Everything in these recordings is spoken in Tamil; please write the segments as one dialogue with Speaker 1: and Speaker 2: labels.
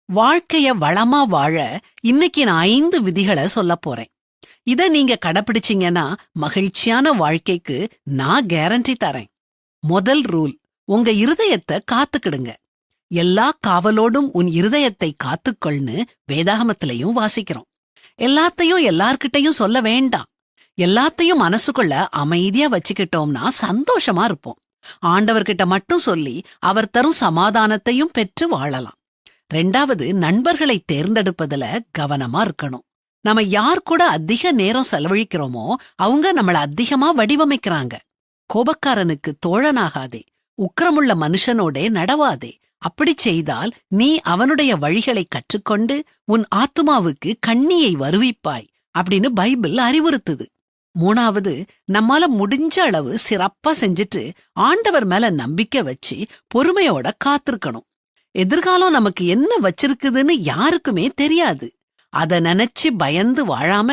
Speaker 1: வாழ்க்கைய வளமா வாழ இன்னைக்கு நான் 5 விதிகளை சொல்லப் போறேன். இத நீங்க கடைப்பிடிச்சீங்கன்னா மகிழ்ச்சியான வாழ்க்கைக்கு நான் கேரண்டி தரேன். முதல் ரூல், உங்க இருதயத்தை காத்துக்கிடுங்க. எல்லா காவலோடும் உன் இருதயத்தை காத்துக்கொள்னு வேதாகமத்திலையும் வாசிக்கிறோம். எல்லாத்தையும் எல்லார்கிட்டையும் சொல்ல வேண்டாம். எல்லாத்தையும் மனசுக்குள்ள அமைதியா வச்சுக்கிட்டோம்னா சந்தோஷமா இருப்போம். ஆண்டவர்கிட்ட மட்டும் சொல்லி அவர் தரும் சமாதானத்தையும் பெற்று வாழலாம். 2வது, நண்பர்களை தேர்ந்தெடுப்பதுல கவனமா இருக்கணும். நம்ம யார் கூட அதிக நேரம் செலவழிக்கிறோமோ அவங்க நம்மள அதிகமா வடிவமைக்கிறாங்க. கோபக்காரனுக்கு தோழனாகாதே, உக்கிரமுள்ள மனுஷனோடே நடவாதே. அப்படி செய்தால் நீ அவனுடைய வழிகளை கற்றுக்கொண்டு உன் ஆத்துமாவுக்கு கண்ணியை வருவிப்பாய் அப்படின்னு பைபிள் அறிவுறுத்துது. 3வது, நம்மால முடிஞ்ச அளவு சிறப்பா செஞ்சுட்டு ஆண்டவர் மேல நம்பிக்கை வச்சு பொறுமையோட காத்திருக்கணும். எதிர்காலம் நமக்கு என்ன வச்சிருக்குதுன்னு யாருக்குமே தெரியாது. அத நினைச்சு பயந்து வாழாம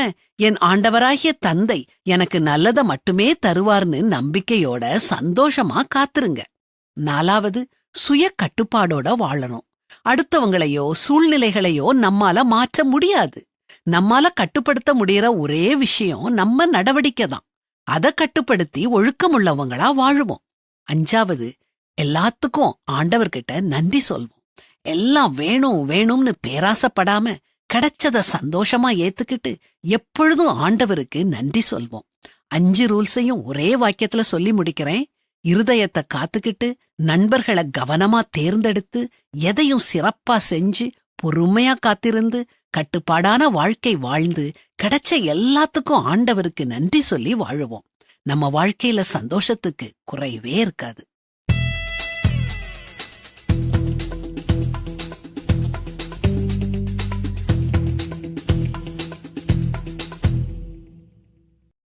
Speaker 1: என் ஆண்டவராகிய தந்தை எனக்கு நல்லத மட்டுமே தருவார்னு நம்பிக்கையோட சந்தோஷமா காத்திருங்க. 4வது, சுய கட்டுப்பாடோட வாழணும். அடுத்தவங்களையோ சூழ்நிலைகளையோ நம்மால மாற்ற முடியாது. நம்மால கட்டுப்படுத்த முடியற ஒரே விஷயம் நம்ம நடவடிக்கை தான். அதை கட்டுப்படுத்தி ஒழுக்கமுள்ளவங்களா வாழுவோம். 5வது, எல்லாத்துக்கும் ஆண்டவர்கிட்ட நன்றி சொல்வோம். எல்லாம் வேணும் வேணும்னு பேராசப்படாம கிடைச்சத சந்தோஷமா ஏத்துக்கிட்டு எப்பொழுதும் ஆண்டவருக்கு நன்றி சொல்வோம். 5 ரூல்ஸையும் ஒரே வாக்கியத்துல சொல்லி முடிக்கிறேன். இருதயத்தை காத்துக்கிட்டு, நண்பர்களை கவனமா தேர்ந்தெடுத்து, எதையும் சிறப்பா செஞ்சு, பொறுமையா காத்திருந்து, கட்டுப்பாடான வாழ்க்கை வாழ்ந்து, கிடைச்ச எல்லாத்துக்கும் ஆண்டவருக்கு நன்றி சொல்லி வாழுவோம். நம்ம வாழ்க்கையில சந்தோஷத்துக்கு குறைவே இருக்காது.